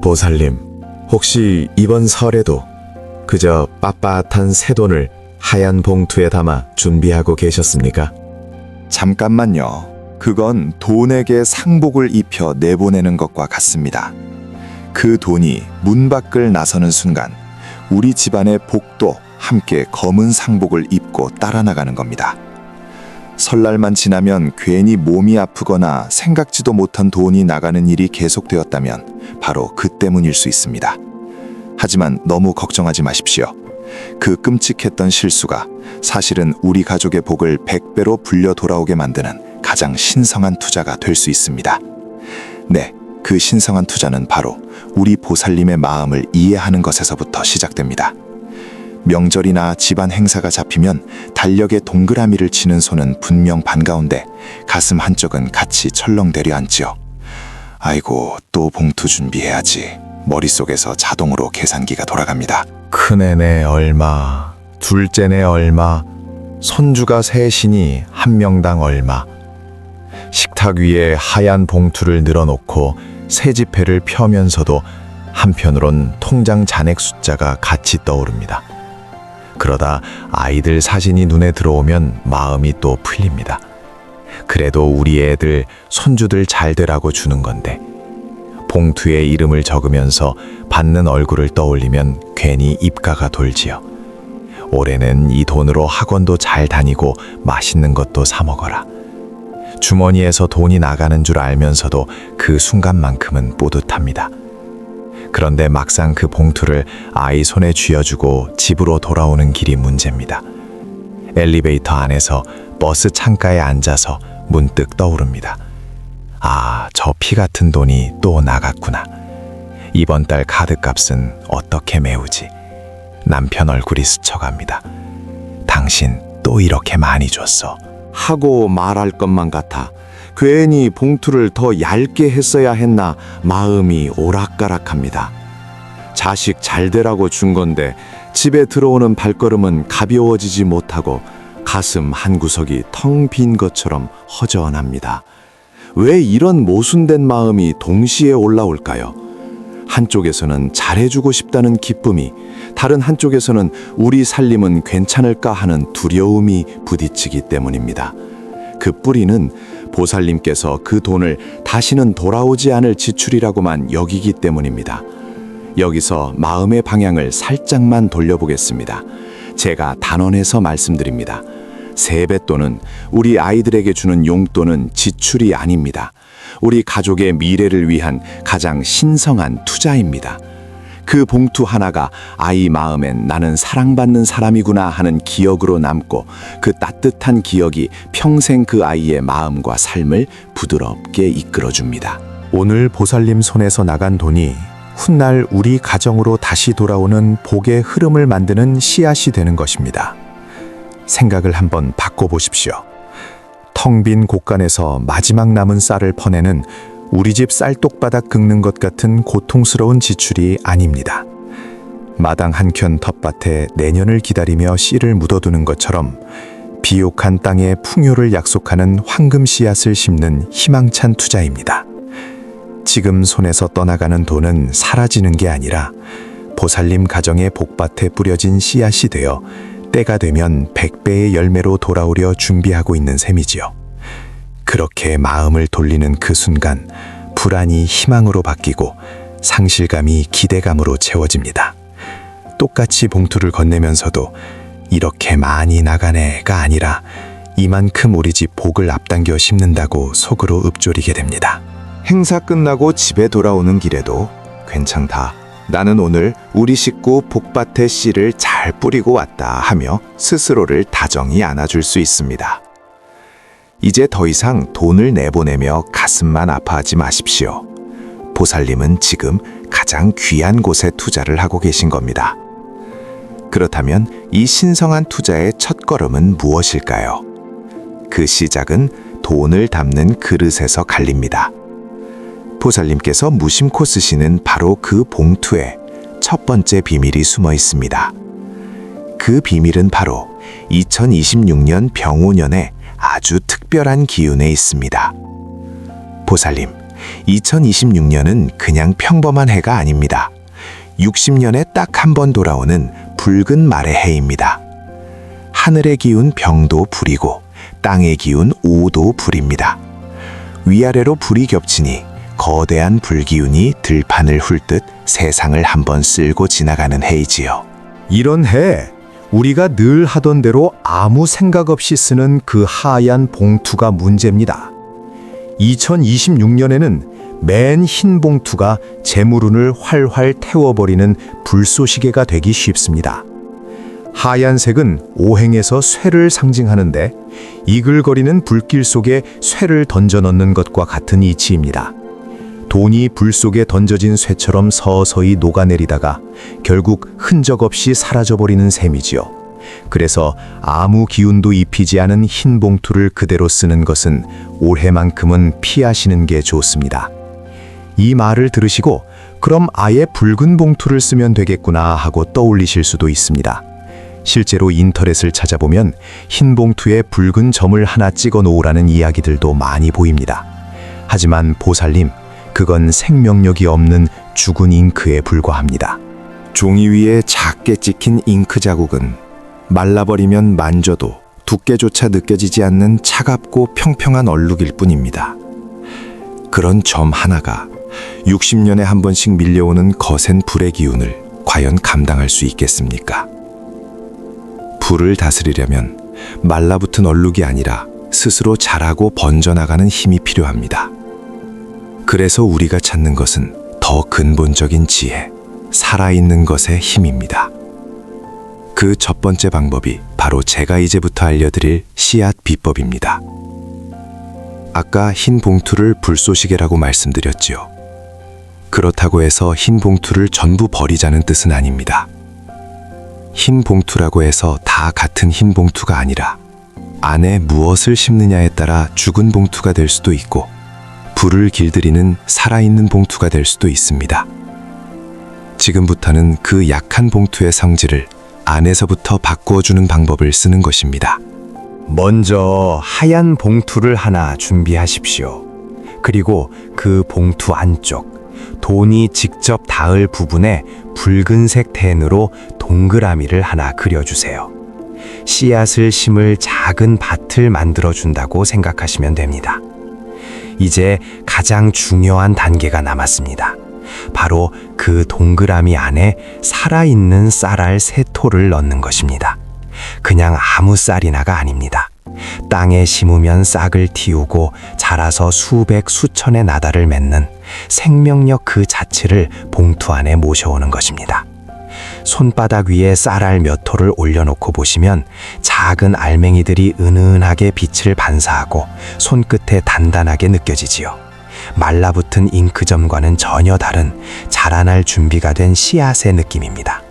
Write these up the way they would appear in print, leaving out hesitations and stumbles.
보살님, 혹시 이번 설에도 그저 빳빳한 새 돈을 하얀 봉투에 담아 준비하고 계셨습니까? 잠깐만요. 그건 돈에게 상복을 입혀 내보내는 것과 같습니다. 그 돈이 문 밖을 나서는 순간 우리 집안의 복도 함께 검은 상복을 입고 따라 나가는 겁니다. 설날만 지나면 괜히 몸이 아프거나 생각지도 못한 돈이 나가는 일이 계속되었다면 바로 그 때문일 수 있습니다. 하지만 너무 걱정하지 마십시오. 그 끔찍했던 실수가 사실은 우리 가족의 복을 100배로 불려 돌아오게 만드는 가장 신성한 투자가 될 수 있습니다. 네, 그 신성한 투자는 바로 우리 보살님의 마음을 이해하는 것에서부터 시작됩니다. 명절이나 집안 행사가 잡히면 달력에 동그라미를 치는 손은 분명 반가운데 가슴 한쪽은 같이 철렁대려 앉지요. 아이고, 또 봉투 준비해야지. 머릿속에서 자동으로 계산기가 돌아갑니다. 큰애네 얼마, 둘째네 얼마, 손주가 셋이니 한 명당 얼마. 식탁 위에 하얀 봉투를 늘어놓고 새 지폐를 펴면서도 한편으론 통장 잔액 숫자가 같이 떠오릅니다. 그러다 아이들 사진이 눈에 들어오면 마음이 또 풀립니다. 그래도 우리 애들, 손주들 잘 되라고 주는 건데 봉투에 이름을 적으면서 받는 얼굴을 떠올리면 괜히 입가가 돌지요. 올해는 이 돈으로 학원도 잘 다니고 맛있는 것도 사 먹어라. 주머니에서 돈이 나가는 줄 알면서도 그 순간만큼은 뿌듯합니다. 그런데 막상 그 봉투를 아이 손에 쥐어주고 집으로 돌아오는 길이 문제입니다. 엘리베이터 안에서 버스 창가에 앉아서 문득 떠오릅니다. 아, 저 피 같은 돈이 또 나갔구나. 이번 달 카드값은 어떻게 메우지? 남편 얼굴이 스쳐갑니다. 당신 또 이렇게 많이 줬어. 하고 말할 것만 같아 괜히 봉투를 더 얇게 했어야 했나 마음이 오락가락합니다. 자식 잘 되라고 준 건데 집에 들어오는 발걸음은 가벼워지지 못하고 가슴 한구석이 텅 빈 것처럼 허전합니다. 왜 이런 모순된 마음이 동시에 올라올까요? 한쪽에서는 잘해주고 싶다는 기쁨이, 다른 한쪽에서는 우리 살림은 괜찮을까 하는 두려움이 부딪히기 때문입니다. 그 뿌리는 보살님께서 그 돈을 다시는 돌아오지 않을 지출이라고만 여기기 때문입니다. 여기서 마음의 방향을 살짝만 돌려보겠습니다. 제가 단언해서 말씀드립니다. 세뱃돈은 우리 아이들에게 주는 용돈은 지출이 아닙니다. 우리 가족의 미래를 위한 가장 신성한 투자입니다. 그 봉투 하나가 아이 마음엔 나는 사랑받는 사람이구나 하는 기억으로 남고 그 따뜻한 기억이 평생 그 아이의 마음과 삶을 부드럽게 이끌어줍니다. 오늘 보살님 손에서 나간 돈이 훗날 우리 가정으로 다시 돌아오는 복의 흐름을 만드는 씨앗이 되는 것입니다. 생각을 한번 바꿔보십시오. 텅 빈 곳간에서 마지막 남은 쌀을 퍼내는 우리 집 쌀독바닥 긁는 것 같은 고통스러운 지출이 아닙니다. 마당 한켠 텃밭에 내년을 기다리며 씨를 묻어두는 것처럼 비옥한 땅에 풍요를 약속하는 황금 씨앗을 심는 희망찬 투자입니다. 지금 손에서 떠나가는 돈은 사라지는 게 아니라 보살님 가정의 복밭에 뿌려진 씨앗이 되어 때가 되면 100배의 열매로 돌아오려 준비하고 있는 셈이지요. 그렇게 마음을 돌리는 그 순간 불안이 희망으로 바뀌고 상실감이 기대감으로 채워집니다. 똑같이 봉투를 건네면서도 이렇게 많이 나가네가 아니라 이만큼 우리 집 복을 앞당겨 심는다고 속으로 읊조리게 됩니다. 행사 끝나고 집에 돌아오는 길에도 괜찮다. 나는 오늘 우리 식구 복밭에 씨를 잘 뿌리고 왔다 하며 스스로를 다정히 안아줄 수 있습니다. 이제 더 이상 돈을 내보내며 가슴만 아파하지 마십시오. 보살님은 지금 가장 귀한 곳에 투자를 하고 계신 겁니다. 그렇다면 이 신성한 투자의 첫걸음은 무엇일까요? 그 시작은 돈을 담는 그릇에서 갈립니다. 보살님께서 무심코 쓰시는 바로 그 봉투에 첫 번째 비밀이 숨어 있습니다. 그 비밀은 바로 2026년 병오년에 아주 특별한 기운에 있습니다. 보살님, 2026년은 그냥 평범한 해가 아닙니다. 60년에 딱 한 번 돌아오는 붉은 말의 해입니다. 하늘의 기운 병도 불이고 땅의 기운 오도 불입니다. 위아래로 불이 겹치니 거대한 불기운이 들판을 훑듯 세상을 한번 쓸고 지나가는 해이지요. 이런 해 우리가 늘 하던 대로 아무 생각 없이 쓰는 그 하얀 봉투가 문제입니다. 2026년에는 맨 흰 봉투가 재물운을 활활 태워버리는 불쏘시개가 되기 쉽습니다. 하얀색은 오행에서 쇠를 상징하는데 이글거리는 불길 속에 쇠를 던져 넣는 것과 같은 이치입니다. 돈이 불 속에 던져진 쇠처럼 서서히 녹아내리다가 결국 흔적 없이 사라져버리는 셈이지요. 그래서 아무 기운도 입히지 않은 흰 봉투를 그대로 쓰는 것은 올해만큼은 피하시는 게 좋습니다. 이 말을 들으시고 그럼 아예 붉은 봉투를 쓰면 되겠구나 하고 떠올리실 수도 있습니다. 실제로 인터넷을 찾아보면 흰 봉투에 붉은 점을 하나 찍어 놓으라는 이야기들도 많이 보입니다. 하지만 보살님, 그건 생명력이 없는 죽은 잉크에 불과합니다. 종이 위에 작게 찍힌 잉크 자국은 말라버리면 만져도 두께조차 느껴지지 않는 차갑고 평평한 얼룩일 뿐입니다. 그런 점 하나가 60년에 한 번씩 밀려오는 거센 불의 기운을 과연 감당할 수 있겠습니까? 불을 다스리려면 말라붙은 얼룩이 아니라 스스로 자라고 번져나가는 힘이 필요합니다. 그래서 우리가 찾는 것은 더 근본적인 지혜, 살아있는 것의 힘입니다. 그 첫 번째 방법이 바로 제가 이제부터 알려드릴 씨앗 비법입니다. 아까 흰 봉투를 불쏘시개라고 말씀드렸지요. 그렇다고 해서 흰 봉투를 전부 버리자는 뜻은 아닙니다. 흰 봉투라고 해서 다 같은 흰 봉투가 아니라 안에 무엇을 심느냐에 따라 죽은 봉투가 될 수도 있고 불을 길들이는 살아있는 봉투가 될 수도 있습니다. 지금부터는 그 약한 봉투의 성질을 안에서부터 바꾸어주는 방법을 쓰는 것입니다. 먼저 하얀 봉투를 하나 준비하십시오. 그리고 그 봉투 안쪽, 돈이 직접 닿을 부분에 붉은색 펜으로 동그라미를 하나 그려주세요. 씨앗을 심을 작은 밭을 만들어준다고 생각하시면 됩니다. 이제 가장 중요한 단계가 남았습니다. 바로 그 동그라미 안에 살아있는 쌀알 세 톨을 넣는 것입니다. 그냥 아무 쌀이나가 아닙니다. 땅에 심으면 싹을 틔우고 자라서 수백 수천의 나달을 맺는 생명력 그 자체를 봉투 안에 모셔오는 것입니다. 손바닥 위에 쌀알 몇 톨을 올려놓고 보시면 작은 알맹이들이 은은하게 빛을 반사하고 손끝에 단단하게 느껴지지요. 말라붙은 잉크점과는 전혀 다른 자라날 준비가 된 씨앗의 느낌입니다.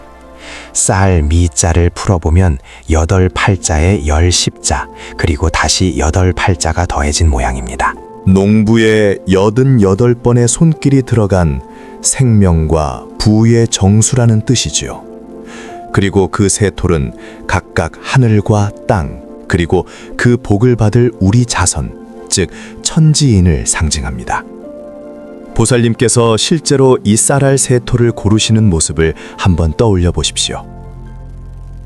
쌀 미자를 풀어보면 8팔자에 10자, 그리고 다시 8팔자가 더해진 모양입니다. 농부의 88번의 손길이 들어간 생명과 부의 정수라는 뜻이지요. 그리고 그 세 톨은 각각 하늘과 땅, 그리고 그 복을 받을 우리 자손, 즉 천지인을 상징합니다. 보살님께서 실제로 이 쌀알 세 톨을 고르시는 모습을 한번 떠올려 보십시오.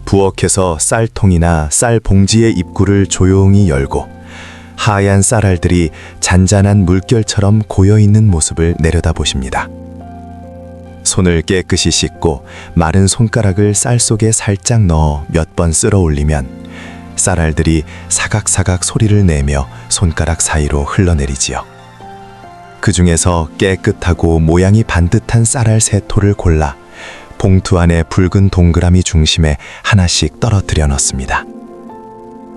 부엌에서 쌀통이나 쌀 봉지의 입구를 조용히 열고 하얀 쌀알들이 잔잔한 물결처럼 고여있는 모습을 내려다보십니다. 손을 깨끗이 씻고 마른 손가락을 쌀 속에 살짝 넣어 몇 번 쓸어 올리면 쌀알들이 사각사각 소리를 내며 손가락 사이로 흘러내리지요. 그 중에서 깨끗하고 모양이 반듯한 쌀알 세 톨을 골라 봉투 안에 붉은 동그라미 중심에 하나씩 떨어뜨려 넣습니다.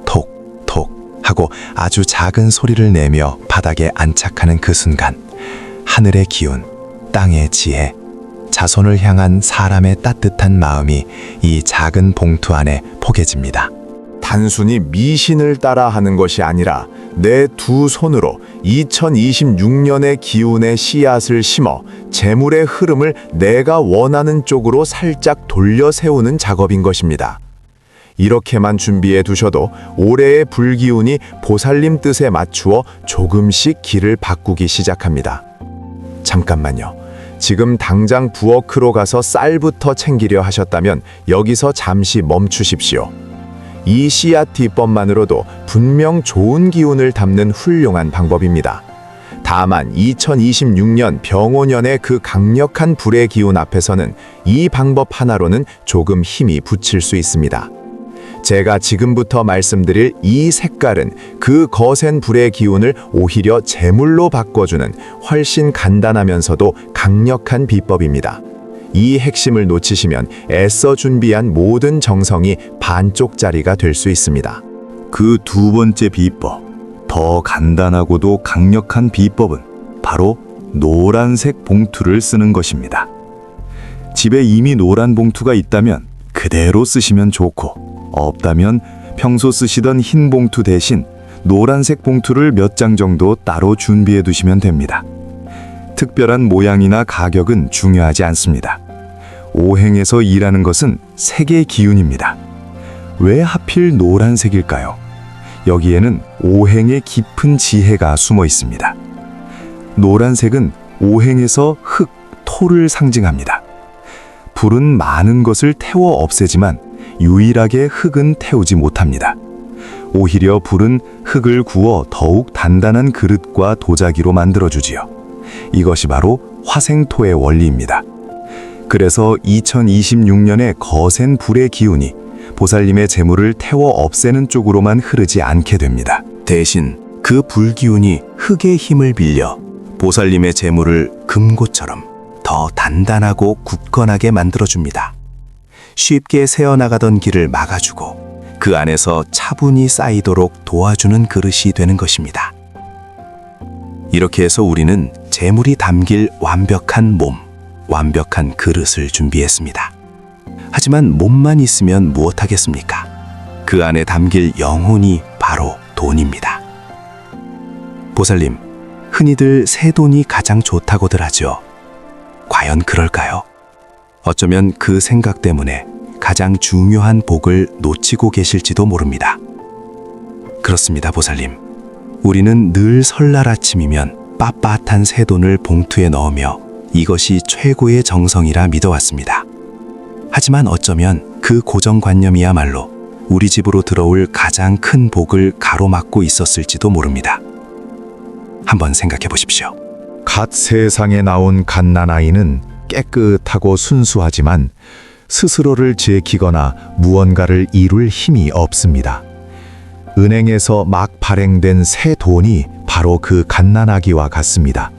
톡톡 하고 아주 작은 소리를 내며 바닥에 안착하는 그 순간 하늘의 기운, 땅의 지혜, 자손을 향한 사람의 따뜻한 마음이 이 작은 봉투 안에 포개집니다. 단순히 미신을 따라 하는 것이 아니라 내 두 손으로 2026년의 기운의 씨앗을 심어 재물의 흐름을 내가 원하는 쪽으로 살짝 돌려 세우는 작업인 것입니다. 이렇게만 준비해 두셔도 올해의 불기운이 보살님 뜻에 맞추어 조금씩 길을 바꾸기 시작합니다. 잠깐만요. 지금 당장 부엌으로 가서 쌀부터 챙기려 하셨다면 여기서 잠시 멈추십시오. 이 씨앗 비법만으로도 분명 좋은 기운을 담는 훌륭한 방법입니다. 다만 2026년 병오년의 그 강력한 불의 기운 앞에서는 이 방법 하나로는 조금 힘이 붙일 수 있습니다. 제가 지금부터 말씀드릴 이 색깔은 그 거센 불의 기운을 오히려 재물로 바꿔주는 훨씬 간단하면서도 강력한 비법입니다. 이 핵심을 놓치시면 애써 준비한 모든 정성이 반쪽짜리가 될 수 있습니다. 그 두 번째 비법, 더 간단하고도 강력한 비법은 바로 노란색 봉투를 쓰는 것입니다. 집에 이미 노란 봉투가 있다면 그대로 쓰시면 좋고, 없다면 평소 쓰시던 흰 봉투 대신 노란색 봉투를 몇 장 정도 따로 준비해 두시면 됩니다. 특별한 모양이나 가격은 중요하지 않습니다. 오행에서 일하는 것은 색의 기운입니다. 왜 하필 노란색일까요? 여기에는 오행의 깊은 지혜가 숨어 있습니다. 노란색은 오행에서 흙, 토를 상징합니다. 불은 많은 것을 태워 없애지만 유일하게 흙은 태우지 못합니다. 오히려 불은 흙을 구워 더욱 단단한 그릇과 도자기로 만들어주지요. 이것이 바로 화생토의 원리입니다. 그래서 2026년의 거센 불의 기운이 보살님의 재물을 태워 없애는 쪽으로만 흐르지 않게 됩니다. 대신 그 불기운이 흙의 힘을 빌려 보살님의 재물을 금고처럼 더 단단하고 굳건하게 만들어줍니다. 쉽게 새어나가던 길을 막아주고 그 안에서 차분히 쌓이도록 도와주는 그릇이 되는 것입니다. 이렇게 해서 우리는 재물이 담길 완벽한 몸, 완벽한 그릇을 준비했습니다. 하지만 몸만 있으면 무엇하겠습니까? 그 안에 담길 영혼이 바로 돈입니다. 보살님, 흔히들 새 돈이 가장 좋다고들 하죠. 과연 그럴까요? 어쩌면 그 생각 때문에 가장 중요한 복을 놓치고 계실지도 모릅니다. 그렇습니다, 보살님. 우리는 늘 설날 아침이면 빳빳한 새 돈을 봉투에 넣으며 이것이 최고의 정성이라 믿어왔습니다. 하지만 어쩌면 그 고정관념이야말로 우리 집으로 들어올 가장 큰 복을 가로막고 있었을지도 모릅니다. 한번 생각해 보십시오. 갓 세상에 나온 갓난아이는 깨끗하고 순수하지만 스스로를 지키거나 무언가를 이룰 힘이 없습니다. 은행에서 막 발행된 새 돈이 바로 그 갓난아기와 같습니다.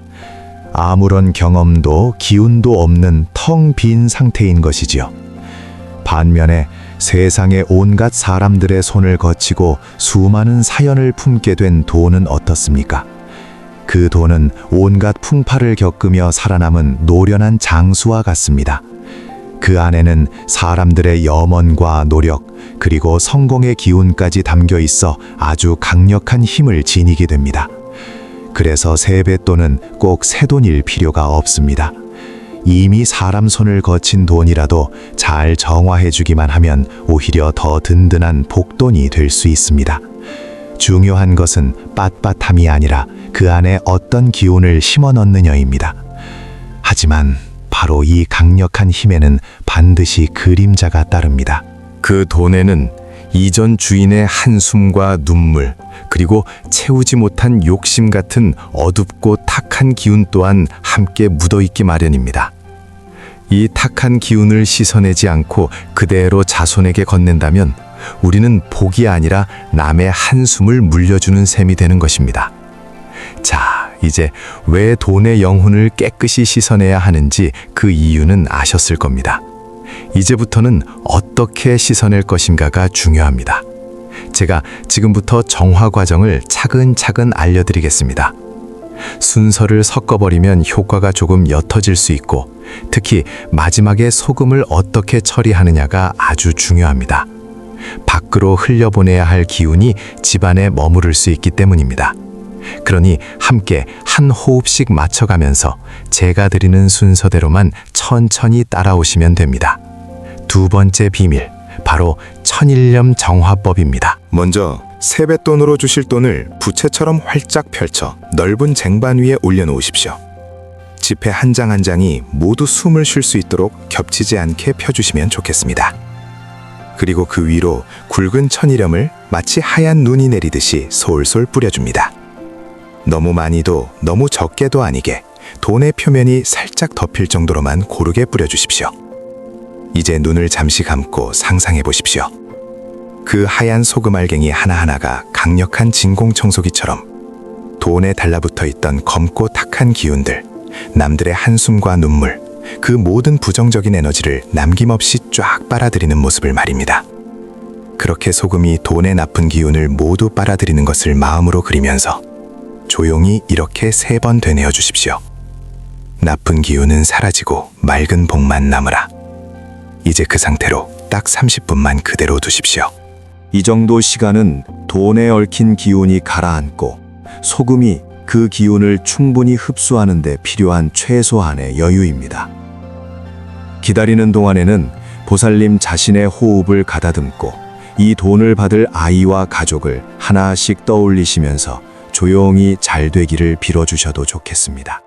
아무런 경험도 기운도 없는 텅 빈 상태인 것이지요. 반면에 세상의 온갖 사람들의 손을 거치고 수많은 사연을 품게 된 돈은 어떻습니까? 그 돈은 온갖 풍파를 겪으며 살아남은 노련한 장수와 같습니다. 그 안에는 사람들의 염원과 노력, 그리고 성공의 기운까지 담겨 있어 아주 강력한 힘을 지니게 됩니다. 그래서 세뱃돈은 꼭 새돈일 필요가 없습니다. 이미 사람 손을 거친 돈이라도 잘 정화해주기만 하면 오히려 더 든든한 복돈이 될 수 있습니다. 중요한 것은 빳빳함이 아니라 그 안에 어떤 기운을 심어 넣느냐입니다. 하지만 바로 이 강력한 힘에는 반드시 그림자가 따릅니다. 그 돈에는 이전 주인의 한숨과 눈물, 그리고 채우지 못한 욕심 같은 어둡고 탁한 기운 또한 함께 묻어있기 마련입니다. 이 탁한 기운을 씻어내지 않고 그대로 자손에게 건넨다면 우리는 복이 아니라 남의 한숨을 물려주는 셈이 되는 것입니다. 자, 이제 왜 돈의 영혼을 깨끗이 씻어내야 하는지 그 이유는 아셨을 겁니다. 이제부터는 어떻게 씻어낼 것인가가 중요합니다. 제가 지금부터 정화 과정을 차근차근 알려드리겠습니다. 순서를 섞어버리면 효과가 조금 옅어질 수 있고, 특히 마지막에 소금을 어떻게 처리하느냐가 아주 중요합니다. 밖으로 흘려보내야 할 기운이 집안에 머무를 수 있기 때문입니다. 그러니 함께 한 호흡씩 맞춰가면서 제가 드리는 순서대로만 천천히 따라오시면 됩니다. 두 번째 비밀, 바로 천일염 정화법입니다. 먼저 세뱃돈으로 주실 돈을 부채처럼 활짝 펼쳐 넓은 쟁반 위에 올려놓으십시오. 지폐 한 장 한 장이 모두 숨을 쉴 수 있도록 겹치지 않게 펴주시면 좋겠습니다. 그리고 그 위로 굵은 천일염을 마치 하얀 눈이 내리듯이 솔솔 뿌려줍니다. 너무 많이도 너무 적게도 아니게 돈의 표면이 살짝 덮일 정도로만 고르게 뿌려주십시오. 이제 눈을 잠시 감고 상상해 보십시오. 그 하얀 소금 알갱이 하나하나가 강력한 진공청소기처럼 돈에 달라붙어 있던 검고 탁한 기운들, 남들의 한숨과 눈물, 그 모든 부정적인 에너지를 남김없이 쫙 빨아들이는 모습을 말입니다. 그렇게 소금이 돈의 나쁜 기운을 모두 빨아들이는 것을 마음으로 그리면서 조용히 이렇게 3번 되뇌어 주십시오. 나쁜 기운은 사라지고 맑은 복만 남으라. 이제 그 상태로 딱 30분만 그대로 두십시오. 이 정도 시간은 돈에 얽힌 기운이 가라앉고 소금이 그 기운을 충분히 흡수하는 데 필요한 최소한의 여유입니다. 기다리는 동안에는 보살님 자신의 호흡을 가다듬고 이 돈을 받을 아이와 가족을 하나씩 떠올리시면서 조용히 잘 되기를 빌어주셔도 좋겠습니다.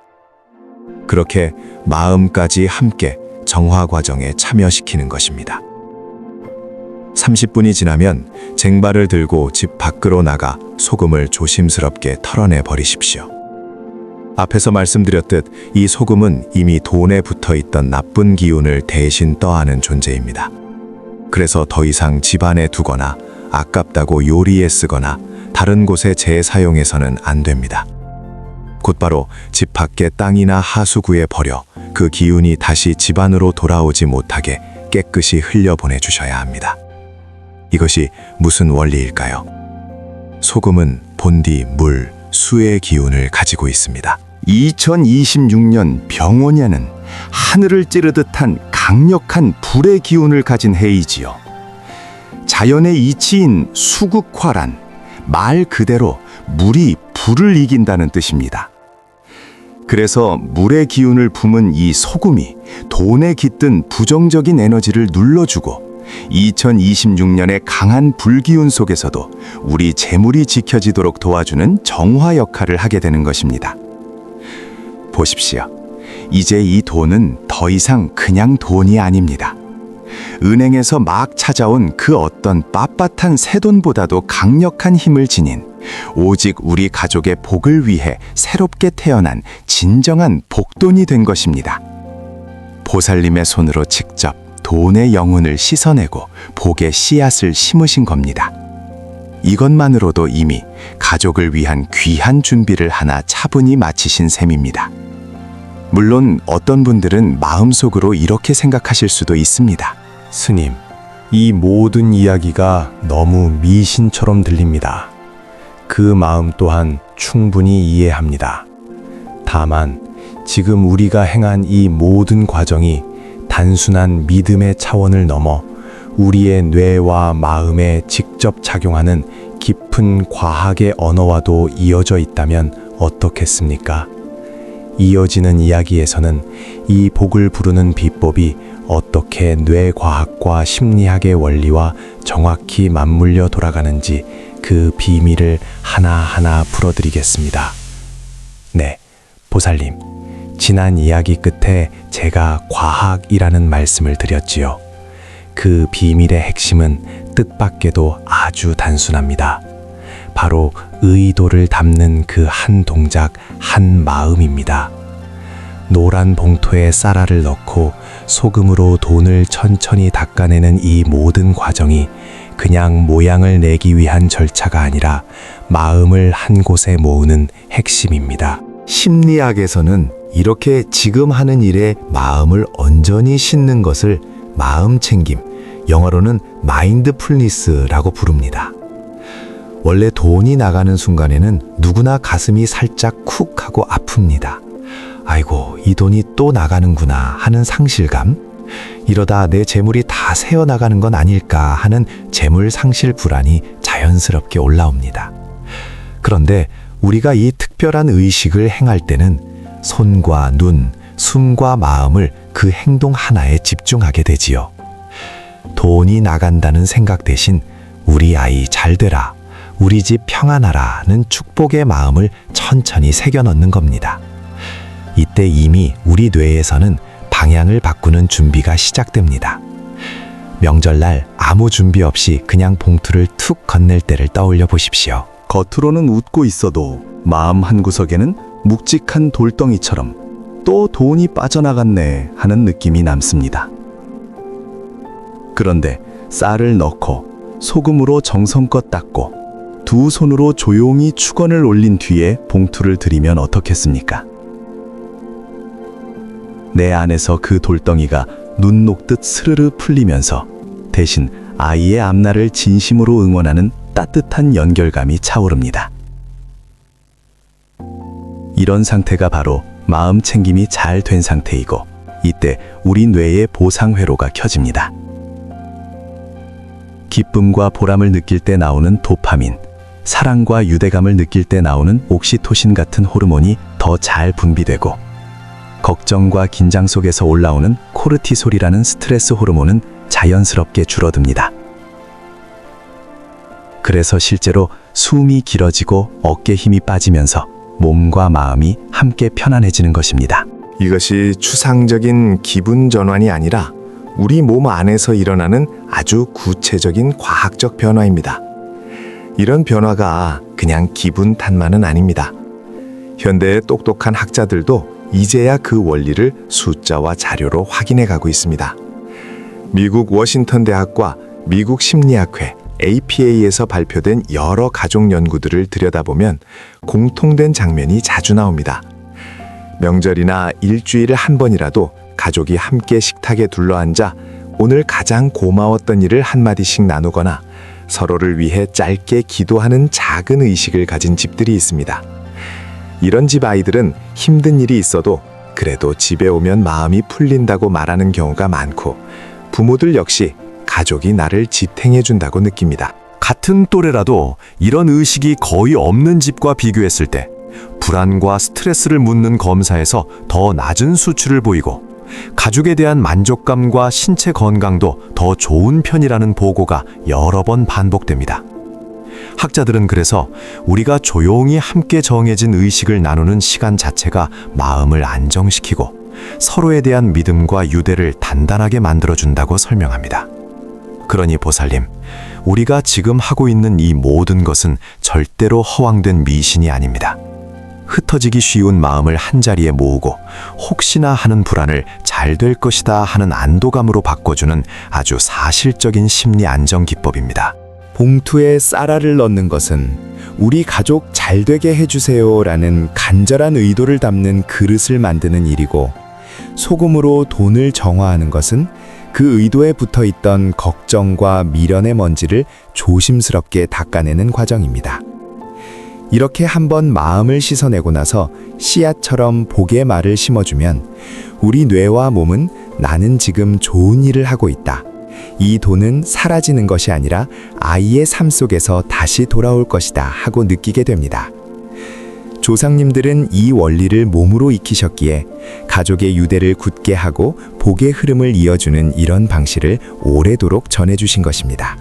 그렇게 마음까지 함께 정화 과정에 참여시키는 것입니다. 30분이 지나면 쟁반을 들고 집 밖으로 나가 소금을 조심스럽게 털어내 버리십시오. 앞에서 말씀드렸듯 이 소금은 이미 돈에 붙어 있던 나쁜 기운을 대신 떠안은 존재입니다. 그래서 더 이상 집안에 두거나 아깝다고 요리에 쓰거나 다른 곳에 재사용해서는 안 됩니다. 곧바로 집 밖의 땅이나 하수구에 버려 그 기운이 다시 집안으로 돌아오지 못하게 깨끗이 흘려보내 주셔야 합니다. 이것이 무슨 원리일까요? 소금은 본디 물, 수의 기운을 가지고 있습니다. 2026년 병원야는 하늘을 찌르듯한 강력한 불의 기운을 가진 해이지요. 자연의 이치인 수극화란 말 그대로 물이 불을 이긴다는 뜻입니다. 그래서 물의 기운을 품은 이 소금이 돈에 깃든 부정적인 에너지를 눌러주고 2026년의 강한 불기운 속에서도 우리 재물이 지켜지도록 도와주는 정화 역할을 하게 되는 것입니다. 보십시오. 이제 이 돈은 더 이상 그냥 돈이 아닙니다. 은행에서 막 찾아온 그 어떤 빳빳한 새돈보다도 강력한 힘을 지닌 오직 우리 가족의 복을 위해 새롭게 태어난 진정한 복돈이 된 것입니다. 보살님의 손으로 직접 돈의 영혼을 씻어내고 복의 씨앗을 심으신 겁니다. 이것만으로도 이미 가족을 위한 귀한 준비를 하나 차분히 마치신 셈입니다. 물론 어떤 분들은 마음속으로 이렇게 생각하실 수도 있습니다. 스님, 이 모든 이야기가 너무 미신처럼 들립니다. 그 마음 또한 충분히 이해합니다. 다만 지금 우리가 행한 이 모든 과정이 단순한 믿음의 차원을 넘어 우리의 뇌와 마음에 직접 작용하는 깊은 과학의 언어와도 이어져 있다면 어떻겠습니까? 이어지는 이야기에서는 이 복을 부르는 비법이 어떻게 뇌과학과 심리학의 원리와 정확히 맞물려 돌아가는지 그 비밀을 하나하나 풀어드리겠습니다. 네, 보살님, 지난 이야기 끝에 제가 과학이라는 말씀을 드렸지요. 그 비밀의 핵심은 뜻밖에도 아주 단순합니다. 바로 의도를 담는 그 한 동작, 한 마음입니다. 노란 봉투에 쌀알을 넣고 소금으로 돈을 천천히 닦아내는 이 모든 과정이 그냥 모양을 내기 위한 절차가 아니라 마음을 한 곳에 모으는 핵심입니다. 심리학에서는 이렇게 지금 하는 일에 마음을 온전히 싣는 것을 마음 챙김, 영어로는 마인드풀니스라고 부릅니다. 원래 돈이 나가는 순간에는 누구나 가슴이 살짝 쿡 하고 아픕니다. 아이고, 이 돈이 또 나가는구나 하는 상실감, 이러다 내 재물이 다 새어나가는 건 아닐까 하는 재물 상실 불안이 자연스럽게 올라옵니다. 그런데 우리가 이 특별한 의식을 행할 때는 손과 눈, 숨과 마음을 그 행동 하나에 집중하게 되지요. 돈이 나간다는 생각 대신 우리 아이 잘 되라, 우리 집 평안하라는 축복의 마음을 천천히 새겨 넣는 겁니다. 이때 이미 우리 뇌에서는 방향을 바꾸는 준비가 시작됩니다. 명절날 아무 준비 없이 그냥 봉투를 툭 건넬 때를 떠올려 보십시오. 겉으로는 웃고 있어도 마음 한구석에는 묵직한 돌덩이처럼 또 돈이 빠져나갔네 하는 느낌이 남습니다. 그런데 쌀을 넣고 소금으로 정성껏 닦고 두 손으로 조용히 축원을 올린 뒤에 봉투를 들이면 어떻겠습니까? 내 안에서 그 돌덩이가 눈 녹듯 스르르 풀리면서 대신 아이의 앞날을 진심으로 응원하는 따뜻한 연결감이 차오릅니다. 이런 상태가 바로 마음 챙김이 잘 된 상태이고, 이때 우리 뇌의 보상 회로가 켜집니다. 기쁨과 보람을 느낄 때 나오는 도파민, 사랑과 유대감을 느낄 때 나오는 옥시토신 같은 호르몬이 더 잘 분비되고, 걱정과 긴장 속에서 올라오는 코르티솔이라는 스트레스 호르몬은 자연스럽게 줄어듭니다. 그래서 실제로 숨이 길어지고 어깨 힘이 빠지면서 몸과 마음이 함께 편안해지는 것입니다. 이것이 추상적인 기분 전환이 아니라 우리 몸 안에서 일어나는 아주 구체적인 과학적 변화입니다. 이런 변화가 그냥 기분 탓만은 아닙니다. 현대의 똑똑한 학자들도 이제야 그 원리를 숫자와 자료로 확인해 가고 있습니다. 미국 워싱턴 대학과 미국 심리학회 APA에서 발표된 여러 가족 연구들을 들여다보면 공통된 장면이 자주 나옵니다. 명절이나 일주일에 한 번이라도 가족이 함께 식탁에 둘러앉아 오늘 가장 고마웠던 일을 한마디씩 나누거나 서로를 위해 짧게 기도하는 작은 의식을 가진 집들이 있습니다. 이런 집 아이들은 힘든 일이 있어도 그래도 집에 오면 마음이 풀린다고 말하는 경우가 많고, 부모들 역시 가족이 나를 지탱해 준다고 느낍니다. 같은 또래라도 이런 의식이 거의 없는 집과 비교했을 때 불안과 스트레스를 묻는 검사에서 더 낮은 수치를 보이고, 가족에 대한 만족감과 신체 건강도 더 좋은 편이라는 보고가 여러 번 반복됩니다. 학자들은 그래서 우리가 조용히 함께 정해진 의식을 나누는 시간 자체가 마음을 안정시키고 서로에 대한 믿음과 유대를 단단하게 만들어준다고 설명합니다. 그러니 보살님, 우리가 지금 하고 있는 이 모든 것은 절대로 허황된 미신이 아닙니다. 흩어지기 쉬운 마음을 한자리에 모으고 혹시나 하는 불안을 잘 될 것이다 하는 안도감으로 바꿔주는 아주 사실적인 심리 안정 기법입니다. 봉투에 쌀알을 넣는 것은 우리 가족 잘 되게 해주세요라는 간절한 의도를 담는 그릇을 만드는 일이고, 소금으로 돈을 정화하는 것은 그 의도에 붙어 있던 걱정과 미련의 먼지를 조심스럽게 닦아내는 과정입니다. 이렇게 한번 마음을 씻어내고 나서 씨앗처럼 복의 말을 심어주면 우리 뇌와 몸은 나는 지금 좋은 일을 하고 있다, 이 돈은 사라지는 것이 아니라 아이의 삶 속에서 다시 돌아올 것이다 하고 느끼게 됩니다. 조상님들은 이 원리를 몸으로 익히셨기에 가족의 유대를 굳게 하고 복의 흐름을 이어주는 이런 방식을 오래도록 전해주신 것입니다.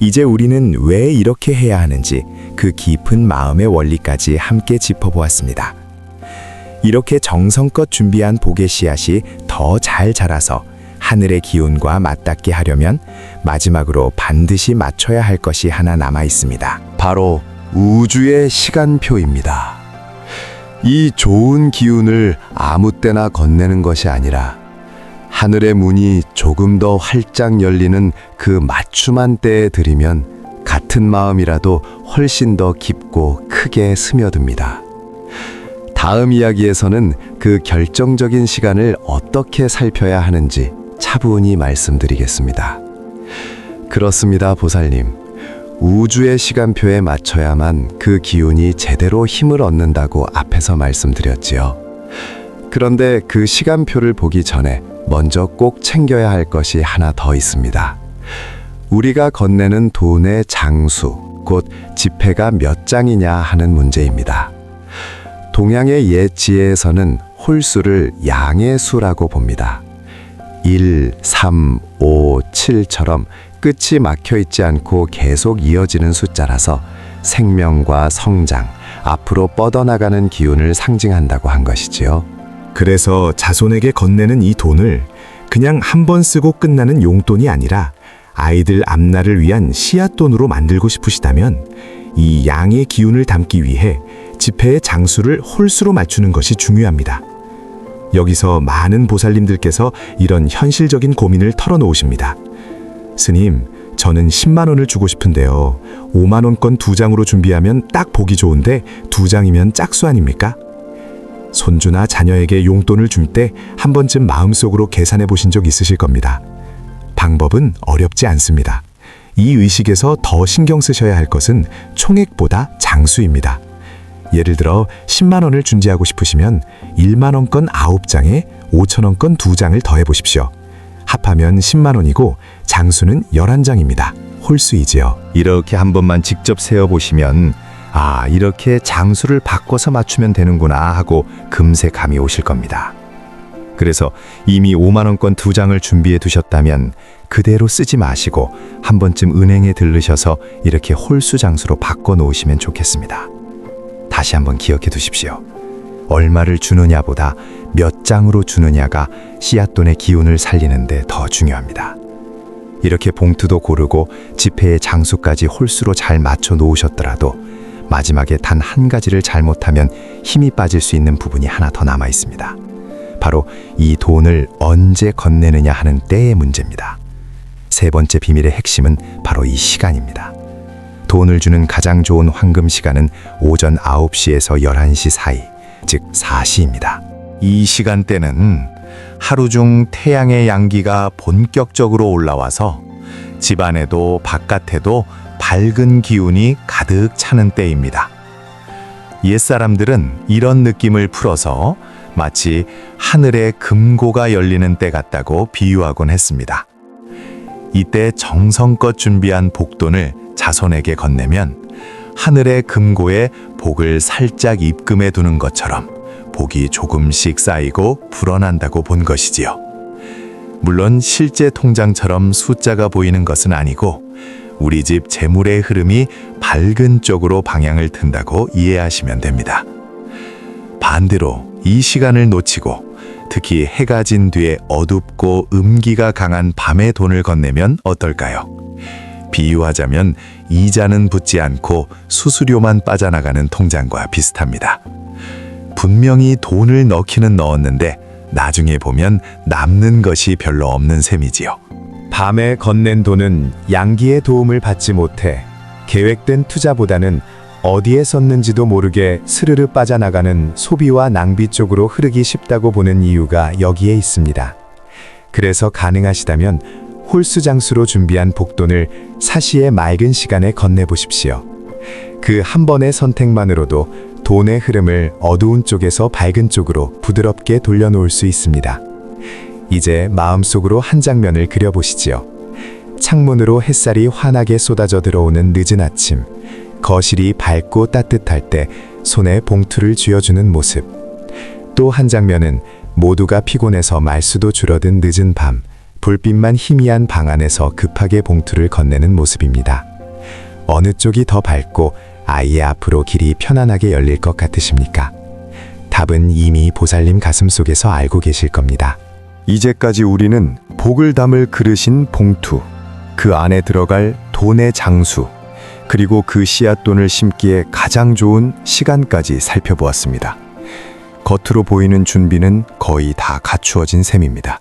이제 우리는 왜 이렇게 해야 하는지 그 깊은 마음의 원리까지 함께 짚어보았습니다. 이렇게 정성껏 준비한 복의 씨앗이 더 잘 자라서 하늘의 기운과 맞닿게 하려면 마지막으로 반드시 맞춰야 할 것이 하나 남아 있습니다. 바로 우주의 시간표입니다. 이 좋은 기운을 아무 때나 건네는 것이 아니라 하늘의 문이 조금 더 활짝 열리는 그 맞춤한 때에 들이면 같은 마음이라도 훨씬 더 깊고 크게 스며듭니다. 다음 이야기에서는 그 결정적인 시간을 어떻게 살펴야 하는지 차분히 말씀드리겠습니다. 그렇습니다, 보살님. 우주의 시간표에 맞춰야만 그 기운이 제대로 힘을 얻는다고 앞에서 말씀드렸지요. 그런데 그 시간표를 보기 전에 먼저 꼭 챙겨야 할 것이 하나 더 있습니다. 우리가 건네는 돈의 장수, 곧 지폐가 몇 장이냐 하는 문제입니다. 동양의 옛 지혜에서는 홀수를 양의 수라고 봅니다. 1, 3, 5, 7처럼 끝이 막혀 있지 않고 계속 이어지는 숫자라서 생명과 성장, 앞으로 뻗어나가는 기운을 상징한다고 한 것이지요. 그래서 자손에게 건네는 이 돈을 그냥 한 번 쓰고 끝나는 용돈이 아니라 아이들 앞날을 위한 씨앗돈으로 만들고 싶으시다면 이 양의 기운을 담기 위해 지폐의 장수를 홀수로 맞추는 것이 중요합니다. 여기서 많은 보살님들께서 이런 현실적인 고민을 털어놓으십니다. 스님, 저는 10만 원을 주고 싶은데요. 5만 원권 2장으로 준비하면 딱 보기 좋은데 2장이면 짝수 아닙니까? 손주나 자녀에게 용돈을 줄 때 한 번쯤 마음속으로 계산해 보신 적 있으실 겁니다. 방법은 어렵지 않습니다. 이 의식에서 더 신경 쓰셔야 할 것은 총액보다 장수입니다. 예를 들어 10만 원을 준비하고 싶으시면 1만 원권 9장에 5천 원권 2장을 더해 보십시오. 합하면 10만 원이고 장수는 11장입니다. 홀수이지요. 이렇게 한 번만 직접 세어보시면 아, 이렇게 장수를 바꿔서 맞추면 되는구나 하고 금세 감이 오실 겁니다. 그래서 이미 5만 원권 2장을 준비해 두셨다면 그대로 쓰지 마시고 한 번쯤 은행에 들르셔서 이렇게 홀수 장수로 바꿔 놓으시면 좋겠습니다. 다시 한번 기억해 두십시오. 얼마를 주느냐보다 몇 장으로 주느냐가 씨앗돈의 기운을 살리는 데 더 중요합니다. 이렇게 봉투도 고르고 지폐의 장수까지 홀수로 잘 맞춰 놓으셨더라도 마지막에 단 한 가지를 잘못하면 힘이 빠질 수 있는 부분이 하나 더 남아 있습니다. 바로 이 돈을 언제 건네느냐 하는 때의 문제입니다. 세 번째 비밀의 핵심은 바로 이 시간입니다. 돈을 주는 가장 좋은 황금 시간은 오전 9시에서 11시 사이, 즉 4시입니다. 이 시간대는 하루 중 태양의 양기가 본격적으로 올라와서 집안에도 바깥에도 밝은 기운이 가득 차는 때입니다. 옛사람들은 이런 느낌을 풀어서 마치 하늘에 금고가 열리는 때 같다고 비유하곤 했습니다. 이때 정성껏 준비한 복돈을 자손에게 건네면 하늘의 금고에 복을 살짝 입금해 두는 것처럼 복이 조금씩 쌓이고 불어난다고 본 것이지요. 물론 실제 통장처럼 숫자가 보이는 것은 아니고 우리 집 재물의 흐름이 밝은 쪽으로 방향을 튼다고 이해하시면 됩니다. 반대로 이 시간을 놓치고 특히 해가 진 뒤에 어둡고 음기가 강한 밤에 돈을 건네면 어떨까요? 비유하자면 이자는 붙지 않고 수수료만 빠져나가는 통장과 비슷합니다. 분명히 돈을 넣기는 넣었는데 나중에 보면 남는 것이 별로 없는 셈이지요. 밤에 건넨 돈은 양기의 도움을 받지 못해 계획된 투자보다는 어디에 썼는지도 모르게 스르르 빠져나가는 소비와 낭비 쪽으로 흐르기 쉽다고 보는 이유가 여기에 있습니다. 그래서 가능하시다면 홀수장수로 준비한 복돈을 사시의 맑은 시간에 건네보십시오. 그 한 번의 선택만으로도 돈의 흐름을 어두운 쪽에서 밝은 쪽으로 부드럽게 돌려놓을 수 있습니다. 이제 마음속으로 한 장면을 그려보시지요. 창문으로 햇살이 환하게 쏟아져 들어오는 늦은 아침, 거실이 밝고 따뜻할 때 손에 봉투를 쥐어주는 모습. 또 한 장면은 모두가 피곤해서 말수도 줄어든 늦은 밤, 불빛만 희미한 방 안에서 급하게 봉투를 건네는 모습입니다. 어느 쪽이 더 밝고 아이의 앞으로 길이 편안하게 열릴 것 같으십니까? 답은 이미 보살님 가슴속에서 알고 계실 겁니다. 이제까지 우리는 복을 담을 그릇인 봉투, 그 안에 들어갈 돈의 장수, 그리고 그 씨앗돈을 심기에 가장 좋은 시간까지 살펴보았습니다. 겉으로 보이는 준비는 거의 다 갖추어진 셈입니다.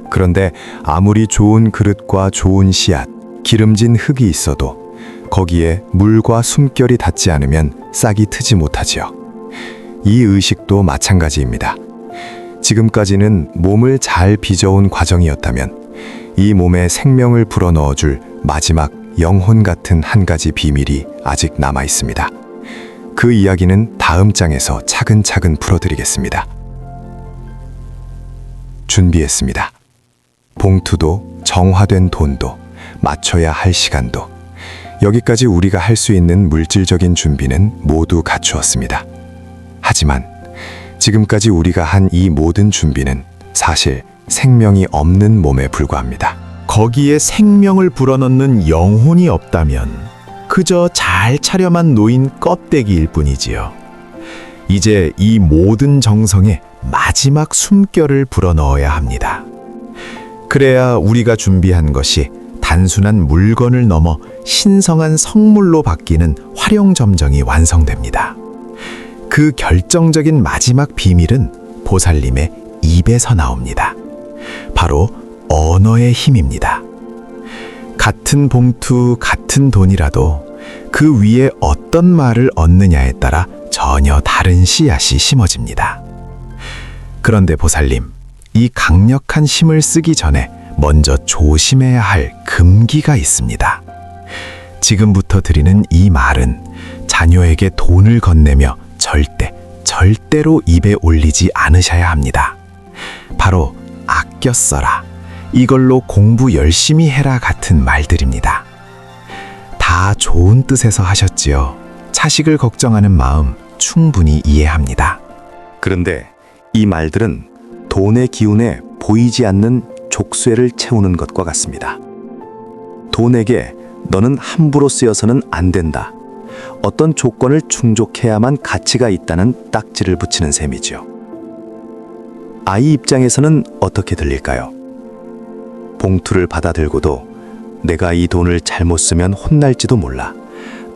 그런데 아무리 좋은 그릇과 좋은 씨앗, 기름진 흙이 있어도 거기에 물과 숨결이 닿지 않으면 싹이 트지 못하지요. 이 의식도 마찬가지입니다. 지금까지는 몸을 잘 빚어온 과정이었다면 이 몸에 생명을 불어넣어줄 마지막 영혼 같은 한 가지 비밀이 아직 남아 있습니다. 그 이야기는 다음 장에서 차근차근 풀어드리겠습니다. 준비했습니다. 봉투도 정화된 돈도 맞춰야 할 시간도 여기까지 우리가 할 수 있는 물질적인 준비는 모두 갖추었습니다. 하지만 지금까지 우리가 한 이 모든 준비는 사실 생명이 없는 몸에 불과합니다. 거기에 생명을 불어넣는 영혼이 없다면 그저 잘 차려만 놓인 껍데기일 뿐이지요. 이제 이 모든 정성에 마지막 숨결을 불어넣어야 합니다. 그래야 우리가 준비한 것이 단순한 물건을 넘어 신성한 성물로 바뀌는 활용점정이 완성됩니다. 그 결정적인 마지막 비밀은 보살님의 입에서 나옵니다. 바로 언어의 힘입니다. 같은 봉투, 같은 돈이라도 그 위에 어떤 말을 얻느냐에 따라 전혀 다른 씨앗이 심어집니다. 그런데 보살님, 이 강력한 힘을 쓰기 전에 먼저 조심해야 할 금기가 있습니다. 지금부터 드리는 이 말은 자녀에게 돈을 건네며 절대로 입에 올리지 않으셔야 합니다. 바로 아껴 써라, 이걸로 공부 열심히 해라 같은 말들입니다. 다 좋은 뜻에서 하셨지요. 자식을 걱정하는 마음 충분히 이해합니다. 그런데 이 말들은 돈의 기운에 보이지 않는 족쇄를 채우는 것과 같습니다. 돈에게 너는 함부로 쓰여서는 안 된다, 어떤 조건을 충족해야만 가치가 있다는 딱지를 붙이는 셈이죠. 아이 입장에서는 어떻게 들릴까요? 봉투를 받아들고도 내가 이 돈을 잘못 쓰면 혼날지도 몰라,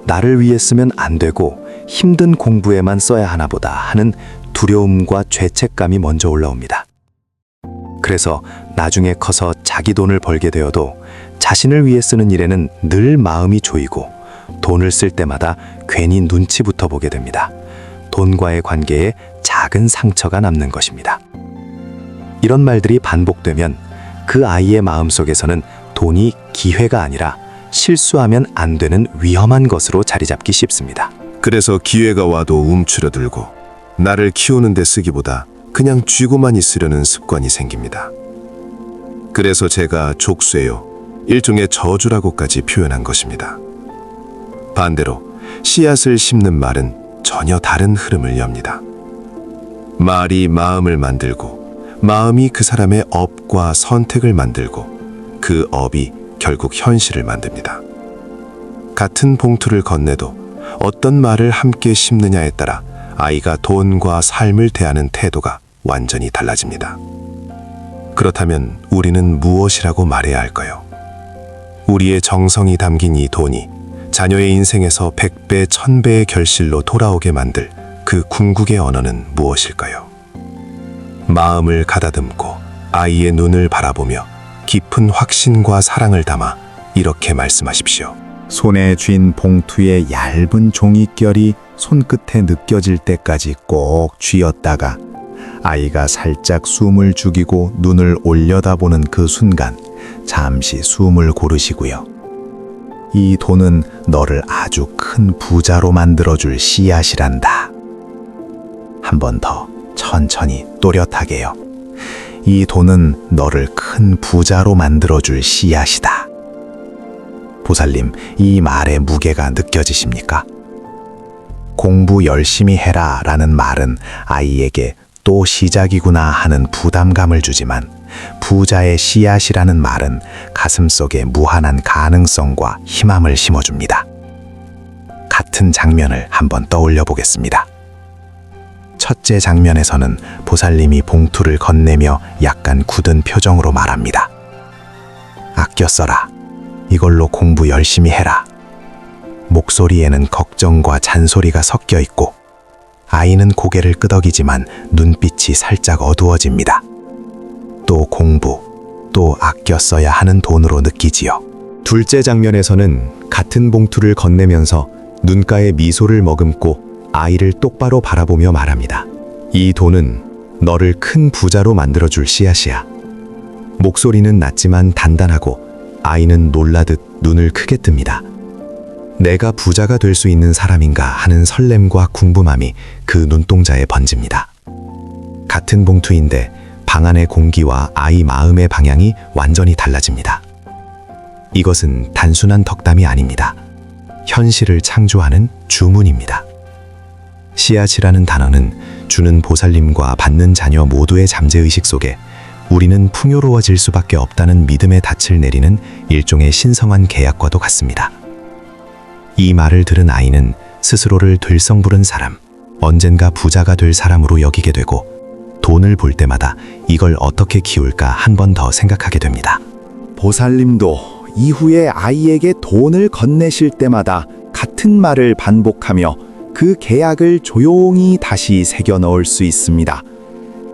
나를 위해 쓰면 안 되고 힘든 공부에만 써야 하나 보다 하는 두려움과 죄책감이 먼저 올라옵니다. 그래서 나중에 커서 자기 돈을 벌게 되어도 자신을 위해 쓰는 일에는 늘 마음이 조이고 돈을 쓸 때마다 괜히 눈치부터 보게 됩니다. 돈과의 관계에 작은 상처가 남는 것입니다. 이런 말들이 반복되면 그 아이의 마음속에서는 돈이 기회가 아니라 실수하면 안 되는 위험한 것으로 자리 잡기 쉽습니다. 그래서 기회가 와도 움츠러들고 나를 키우는 데 쓰기보다 그냥 쥐고만 있으려는 습관이 생깁니다. 그래서 제가 족쇄요, 일종의 저주라고까지 표현한 것입니다. 반대로 씨앗을 심는 말은 전혀 다른 흐름을 엽니다. 말이 마음을 만들고 마음이 그 사람의 업과 선택을 만들고 그 업이 결국 현실을 만듭니다. 같은 봉투를 건네도 어떤 말을 함께 심느냐에 따라 아이가 돈과 삶을 대하는 태도가 완전히 달라집니다. 그렇다면 우리는 무엇이라고 말해야 할까요? 우리의 정성이 담긴 이 돈이 자녀의 인생에서 100배, 1000배의 결실로 돌아오게 만들 그 궁극의 언어는 무엇일까요? 마음을 가다듬고 아이의 눈을 바라보며 깊은 확신과 사랑을 담아 이렇게 말씀하십시오. 손에 쥔 봉투의 얇은 종이결이 손끝에 느껴질 때까지 꼭 쥐었다가 아이가 살짝 숨을 죽이고 눈을 올려다보는 그 순간 잠시 숨을 고르시고요. 이 돈은 너를 아주 큰 부자로 만들어줄 씨앗이란다. 한 번 더 천천히 또렷하게요. 이 돈은 너를 큰 부자로 만들어줄 씨앗이다. 보살님, 이 말의 무게가 느껴지십니까? 공부 열심히 해라 라는 말은 아이에게 또 시작이구나 하는 부담감을 주지만 부자의 씨앗이라는 말은 가슴속에 무한한 가능성과 희망을 심어줍니다. 같은 장면을 한번 떠올려 보겠습니다. 첫째 장면에서는 보살님이 봉투를 건네며 약간 굳은 표정으로 말합니다. 아껴 써라. 이걸로 공부 열심히 해라. 목소리에는 걱정과 잔소리가 섞여 있고 아이는 고개를 끄덕이지만 눈빛이 살짝 어두워집니다. 또 공부, 또 아껴 써야 하는 돈으로 느끼지요. 둘째 장면에서는 같은 봉투를 건네면서 눈가에 미소를 머금고 아이를 똑바로 바라보며 말합니다. 이 돈은 너를 큰 부자로 만들어줄 씨앗이야. 목소리는 낮지만 단단하고 아이는 놀라듯 눈을 크게 뜹니다. 내가 부자가 될 수 있는 사람인가 하는 설렘과 궁금함이 그 눈동자에 번집니다. 같은 봉투인데 방 안의 공기와 아이 마음의 방향이 완전히 달라집니다. 이것은 단순한 덕담이 아닙니다. 현실을 창조하는 주문입니다. 씨앗이라는 단어는 주는 보살님과 받는 자녀 모두의 잠재의식 속에 우리는 풍요로워질 수밖에 없다는 믿음의 닻을 내리는 일종의 신성한 계약과도 같습니다. 이 말을 들은 아이는 스스로를 들성부른 사람, 언젠가 부자가 될 사람으로 여기게 되고 돈을 볼 때마다 이걸 어떻게 키울까 한 번 더 생각하게 됩니다. 보살님도 이후에 아이에게 돈을 건네실 때마다 같은 말을 반복하며 그 계약을 조용히 다시 새겨 넣을 수 있습니다.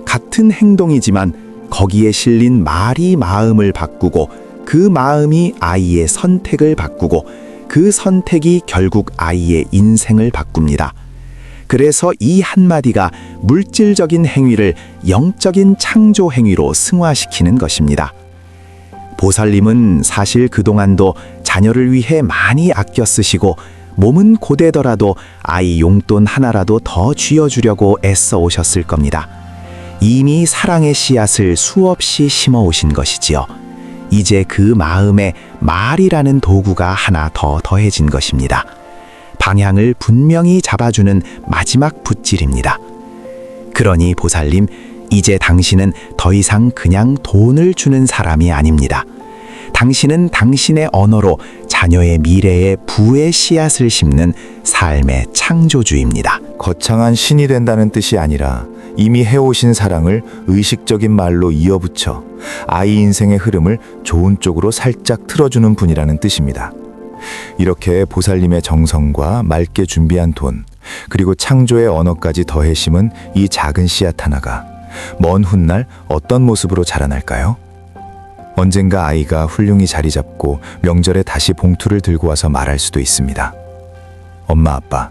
같은 행동이지만 거기에 실린 말이 마음을 바꾸고 그 마음이 아이의 선택을 바꾸고 그 선택이 결국 아이의 인생을 바꿉니다. 그래서 이 한마디가 물질적인 행위를 영적인 창조 행위로 승화시키는 것입니다. 보살님은 사실 그동안도 자녀를 위해 많이 아껴 쓰시고 몸은 고되더라도 아이 용돈 하나라도 더 쥐어주려고 애써 오셨을 겁니다. 이미 사랑의 씨앗을 수없이 심어 오신 것이지요. 이제 그 마음에 말이라는 도구가 하나 더 더해진 것입니다. 방향을 분명히 잡아주는 마지막 붓질입니다. 그러니 보살님, 이제 당신은 더 이상 그냥 돈을 주는 사람이 아닙니다. 당신은 당신의 언어로 자녀의 미래에 부의 씨앗을 심는 삶의 창조주입니다. 거창한 신이 된다는 뜻이 아니라 이미 해오신 사랑을 의식적인 말로 이어붙여 아이 인생의 흐름을 좋은 쪽으로 살짝 틀어주는 분이라는 뜻입니다. 이렇게 보살님의 정성과 맑게 준비한 돈, 그리고 창조의 언어까지 더해 심은 이 작은 씨앗 하나가 먼 훗날 어떤 모습으로 자라날까요? 언젠가 아이가 훌륭히 자리 잡고 명절에 다시 봉투를 들고 와서 말할 수도 있습니다. 엄마, 아빠,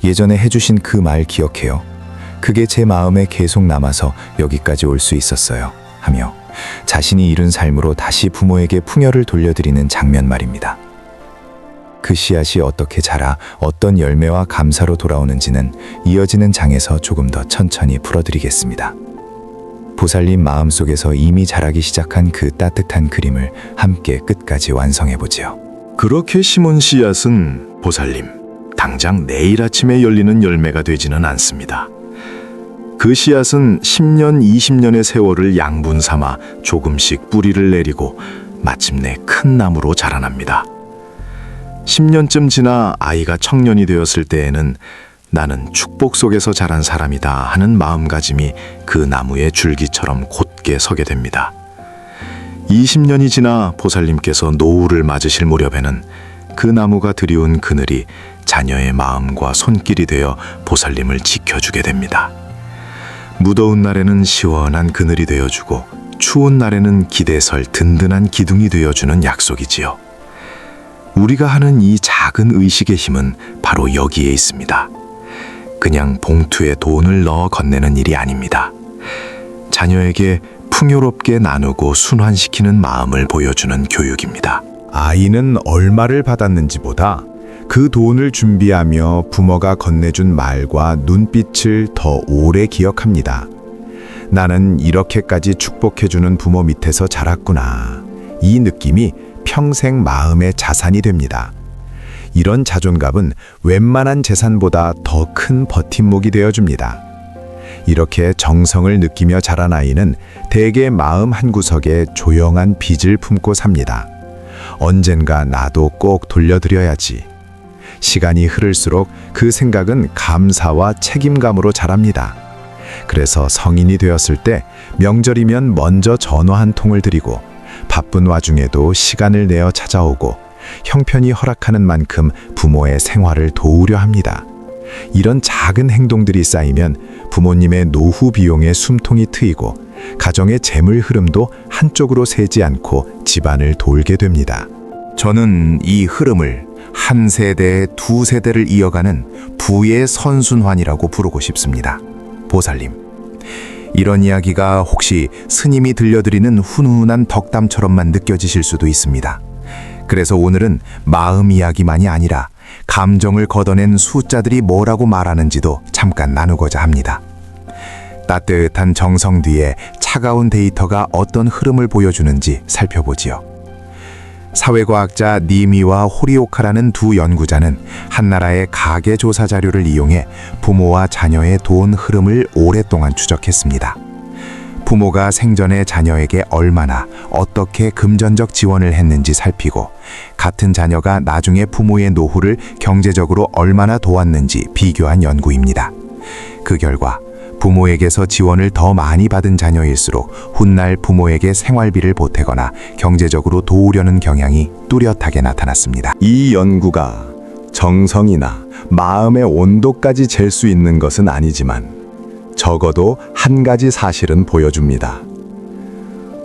예전에 해주신 그 말 기억해요. 그게 제 마음에 계속 남아서 여기까지 올 수 있었어요. 하며 자신이 이룬 삶으로 다시 부모에게 풍요를 돌려드리는 장면 말입니다. 그 씨앗이 어떻게 자라 어떤 열매와 감사로 돌아오는지는 이어지는 장에서 조금 더 천천히 풀어드리겠습니다. 보살님 마음속에서 이미 자라기 시작한 그 따뜻한 그림을 함께 끝까지 완성해보지요. 그렇게 심은 씨앗은 보살님, 당장 내일 아침에 열리는 열매가 되지는 않습니다. 그 씨앗은 10년, 20년의 세월을 양분 삼아 조금씩 뿌리를 내리고 마침내 큰 나무로 자라납니다. 10년쯤 지나 아이가 청년이 되었을 때에는 나는 축복 속에서 자란 사람이다 하는 마음가짐이 그 나무의 줄기처럼 곧게 서게 됩니다. 20년이 지나 보살님께서 노후를 맞으실 무렵에는 그 나무가 드리운 그늘이 자녀의 마음과 손길이 되어 보살님을 지켜주게 됩니다. 무더운 날에는 시원한 그늘이 되어주고 추운 날에는 기대설 든든한 기둥이 되어주는 약속이지요. 우리가 하는 이 작은 의식의 힘은 바로 여기에 있습니다. 그냥 봉투에 돈을 넣어 건네는 일이 아닙니다. 자녀에게 풍요롭게 나누고 순환시키는 마음을 보여주는 교육입니다. 아이는 얼마를 받았는지보다 그 돈을 준비하며 부모가 건네준 말과 눈빛을 더 오래 기억합니다. 나는 이렇게까지 축복해주는 부모 밑에서 자랐구나. 이 느낌이 평생 마음의 자산이 됩니다. 이런 자존감은 웬만한 재산보다 더 큰 버팀목이 되어줍니다. 이렇게 정성을 느끼며 자란 아이는 대개 마음 한구석에 조용한 빚을 품고 삽니다. 언젠가 나도 꼭 돌려드려야지. 시간이 흐를수록 그 생각은 감사와 책임감으로 자랍니다. 그래서 성인이 되었을 때 명절이면 먼저 전화 한 통을 드리고 바쁜 와중에도 시간을 내어 찾아오고 형편이 허락하는 만큼 부모의 생활을 도우려 합니다. 이런 작은 행동들이 쌓이면 부모님의 노후 비용에 숨통이 트이고 가정의 재물 흐름도 한쪽으로 새지 않고 집안을 돌게 됩니다. 저는 이 흐름을 한 세대에 두 세대를 이어가는 부의 선순환이라고 부르고 싶습니다. 보살님, 이런 이야기가 혹시 스님이 들려드리는 훈훈한 덕담처럼만 느껴지실 수도 있습니다. 그래서 오늘은 마음 이야기만이 아니라 감정을 걷어낸 숫자들이 뭐라고 말하는지도 잠깐 나누고자 합니다. 따뜻한 정성 뒤에 차가운 데이터가 어떤 흐름을 보여주는지 살펴보지요. 사회과학자 니미와 호리오카라는 두 연구자는 한나라의 가계 조사 자료를 이용해 부모와 자녀의 돈 흐름을 오랫동안 추적했습니다. 부모가 생전에 자녀에게 얼마나 어떻게 금전적 지원을 했는지 살피고 같은 자녀가 나중에 부모의 노후를 경제적으로 얼마나 도왔는지 비교한 연구입니다. 그 결과 부모에게서 지원을 더 많이 받은 자녀일수록 훗날 부모에게 생활비를 보태거나 경제적으로 도우려는 경향이 뚜렷하게 나타났습니다. 이 연구가 정성이나 마음의 온도까지 잴 수 있는 것은 아니지만 적어도 한 가지 사실은 보여줍니다.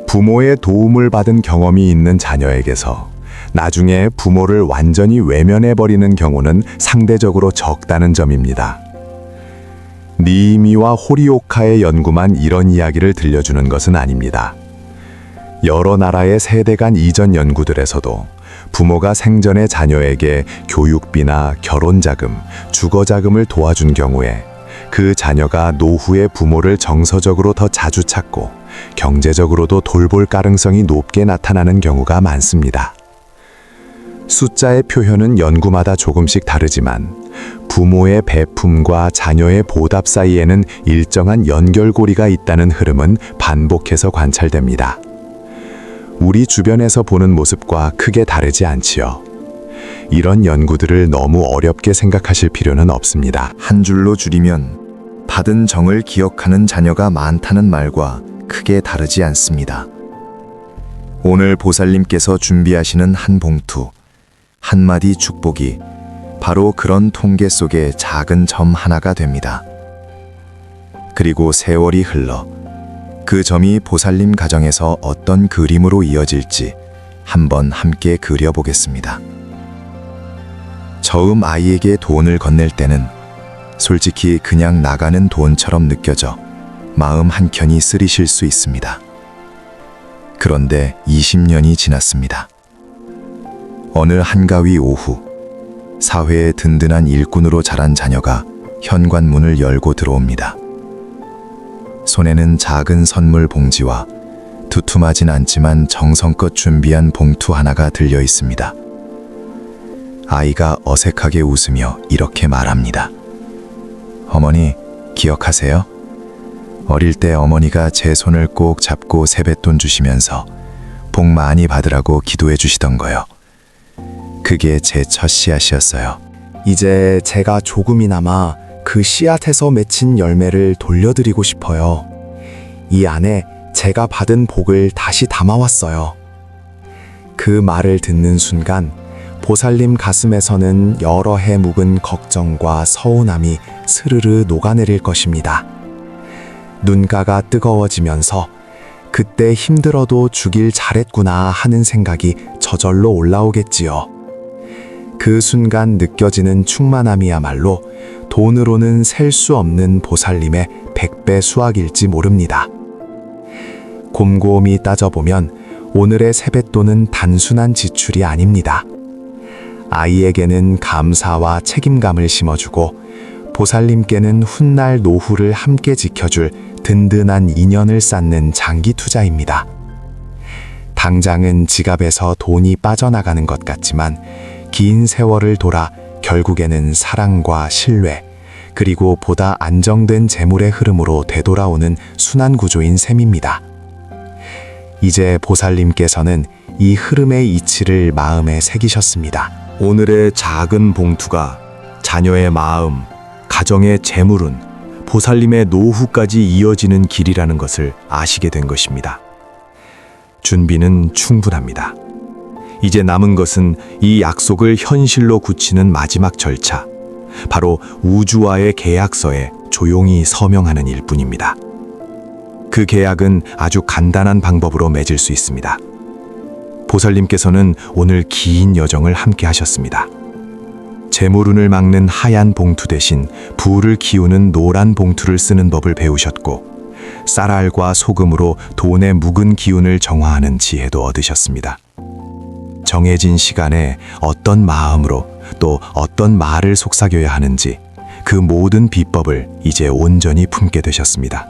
부모의 도움을 받은 경험이 있는 자녀에게서 나중에 부모를 완전히 외면해버리는 경우는 상대적으로 적다는 점입니다. 니이미와 호리오카의 연구만 이런 이야기를 들려주는 것은 아닙니다. 여러 나라의 세대 간 이전 연구들에서도 부모가 생전에 자녀에게 교육비나 결혼자금, 주거자금을 도와준 경우에 그 자녀가 노후에 부모를 정서적으로 더 자주 찾고 경제적으로도 돌볼 가능성이 높게 나타나는 경우가 많습니다. 숫자의 표현은 연구마다 조금씩 다르지만 부모의 배품과 자녀의 보답 사이에는 일정한 연결고리가 있다는 흐름은 반복해서 관찰됩니다. 우리 주변에서 보는 모습과 크게 다르지 않지요. 이런 연구들을 너무 어렵게 생각하실 필요는 없습니다. 한 줄로 줄이면 받은 정을 기억하는 자녀가 많다는 말과 크게 다르지 않습니다. 오늘 보살님께서 준비하시는 한 봉투, 한마디 축복이 바로 그런 통계 속의 작은 점 하나가 됩니다. 그리고 세월이 흘러 그 점이 보살님 가정에서 어떤 그림으로 이어질지 한번 함께 그려보겠습니다. 처음 아이에게 돈을 건넬 때는 솔직히 그냥 나가는 돈처럼 느껴져 마음 한켠이 쓰리실 수 있습니다. 그런데 20년이 지났습니다. 어느 한가위 오후, 사회의 든든한 일꾼으로 자란 자녀가 현관문을 열고 들어옵니다. 손에는 작은 선물 봉지와 두툼하진 않지만 정성껏 준비한 봉투 하나가 들려 있습니다. 아이가 어색하게 웃으며 이렇게 말합니다. 어머니, 기억하세요? 어릴 때 어머니가 제 손을 꼭 잡고 세뱃돈 주시면서 복 많이 받으라고 기도해 주시던 거요. 그게 제 첫 씨앗이었어요. 이제 제가 조금이나마 그 씨앗에서 맺힌 열매를 돌려드리고 싶어요. 이 안에 제가 받은 복을 다시 담아왔어요. 그 말을 듣는 순간 보살님 가슴에서는 여러 해 묵은 걱정과 서운함이 스르르 녹아내릴 것입니다. 눈가가 뜨거워지면서 그때 힘들어도 주길 잘했구나 하는 생각이 저절로 올라오겠지요. 그 순간 느껴지는 충만함이야말로 돈으로는 셀 수 없는 보살님의 100배 수확일지 모릅니다. 곰곰이 따져보면 오늘의 세뱃돈은 단순한 지출이 아닙니다. 아이에게는 감사와 책임감을 심어주고 보살님께는 훗날 노후를 함께 지켜줄 든든한 인연을 쌓는 장기 투자입니다. 당장은 지갑에서 돈이 빠져나가는 것 같지만 긴 세월을 돌아 결국에는 사랑과 신뢰, 그리고 보다 안정된 재물의 흐름으로 되돌아오는 순환 구조인 셈입니다. 이제 보살님께서는 이 흐름의 이치를 마음에 새기셨습니다. 오늘의 작은 봉투가 자녀의 마음, 가정의 재물은 보살님의 노후까지 이어지는 길이라는 것을 아시게 된 것입니다. 준비는 충분합니다. 이제 남은 것은 이 약속을 현실로 굳히는 마지막 절차, 바로 우주와의 계약서에 조용히 서명하는 일뿐입니다. 그 계약은 아주 간단한 방법으로 맺을 수 있습니다. 보살님께서는 오늘 긴 여정을 함께 하셨습니다. 재물운을 막는 하얀 봉투 대신 부를 키우는 노란 봉투를 쓰는 법을 배우셨고, 쌀알과 소금으로 돈의 묵은 기운을 정화하는 지혜도 얻으셨습니다. 정해진 시간에 어떤 마음으로 또 어떤 말을 속삭여야 하는지 그 모든 비법을 이제 온전히 품게 되셨습니다.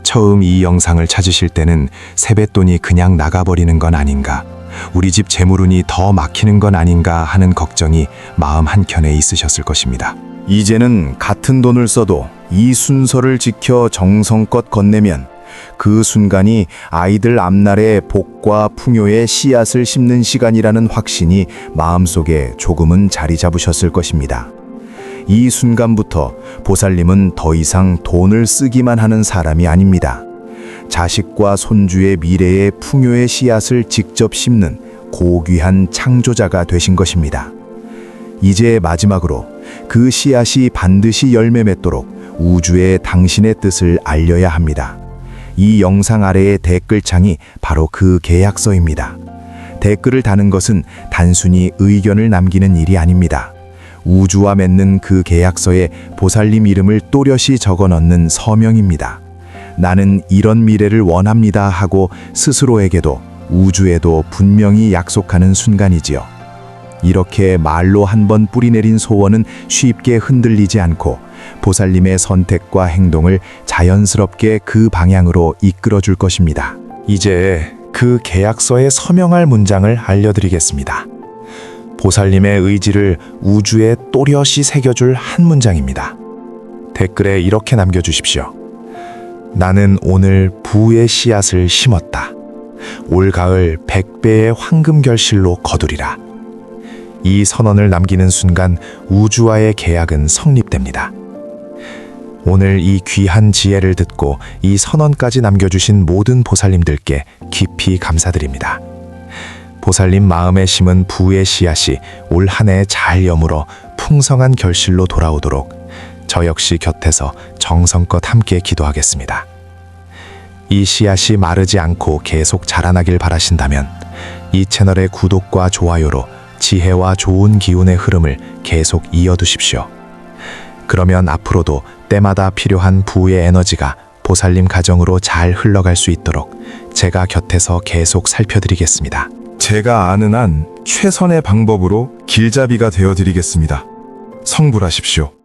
처음 이 영상을 찾으실 때는 세뱃돈이 그냥 나가버리는 건 아닌가, 우리 집 재물운이 더 막히는 건 아닌가 하는 걱정이 마음 한켠에 있으셨을 것입니다. 이제는 같은 돈을 써도 이 순서를 지켜 정성껏 건네면 그 순간이 아이들 앞날의 복과 풍요의 씨앗을 심는 시간이라는 확신이 마음속에 조금은 자리 잡으셨을 것입니다. 이 순간부터 보살님은 더 이상 돈을 쓰기만 하는 사람이 아닙니다. 자식과 손주의 미래의 풍요의 씨앗을 직접 심는 고귀한 창조자가 되신 것입니다. 이제 마지막으로 그 씨앗이 반드시 열매 맺도록 우주에 당신의 뜻을 알려야 합니다. 이 영상 아래의 댓글창이 바로 그 계약서입니다. 댓글을 다는 것은 단순히 의견을 남기는 일이 아닙니다. 우주와 맺는 그 계약서에 보살님 이름을 또렷이 적어 넣는 서명입니다. 나는 이런 미래를 원합니다 하고 스스로에게도 우주에도 분명히 약속하는 순간이지요. 이렇게 말로 한번 뿌리내린 소원은 쉽게 흔들리지 않고 보살님의 선택과 행동을 자연스럽게 그 방향으로 이끌어 줄 것입니다. 이제 그 계약서에 서명할 문장을 알려드리겠습니다. 보살님의 의지를 우주에 또렷이 새겨줄 한 문장입니다. 댓글에 이렇게 남겨주십시오. 나는 오늘 부의 씨앗을 심었다. 올 가을 100배의 황금 결실로 거두리라. 이 선언을 남기는 순간 우주와의 계약은 성립됩니다. 오늘 이 귀한 지혜를 듣고 이 선언까지 남겨주신 모든 보살님들께 깊이 감사드립니다. 보살님 마음에 심은 부의 씨앗이 올 한 해 잘 여물어 풍성한 결실로 돌아오도록 저 역시 곁에서 정성껏 함께 기도하겠습니다. 이 씨앗이 마르지 않고 계속 자라나길 바라신다면 이 채널의 구독과 좋아요로 지혜와 좋은 기운의 흐름을 계속 이어두십시오. 그러면 앞으로도 때마다 필요한 부의 에너지가 보살님 가정으로 잘 흘러갈 수 있도록 제가 곁에서 계속 살펴드리겠습니다. 제가 아는 한 최선의 방법으로 길잡이가 되어드리겠습니다. 성불하십시오.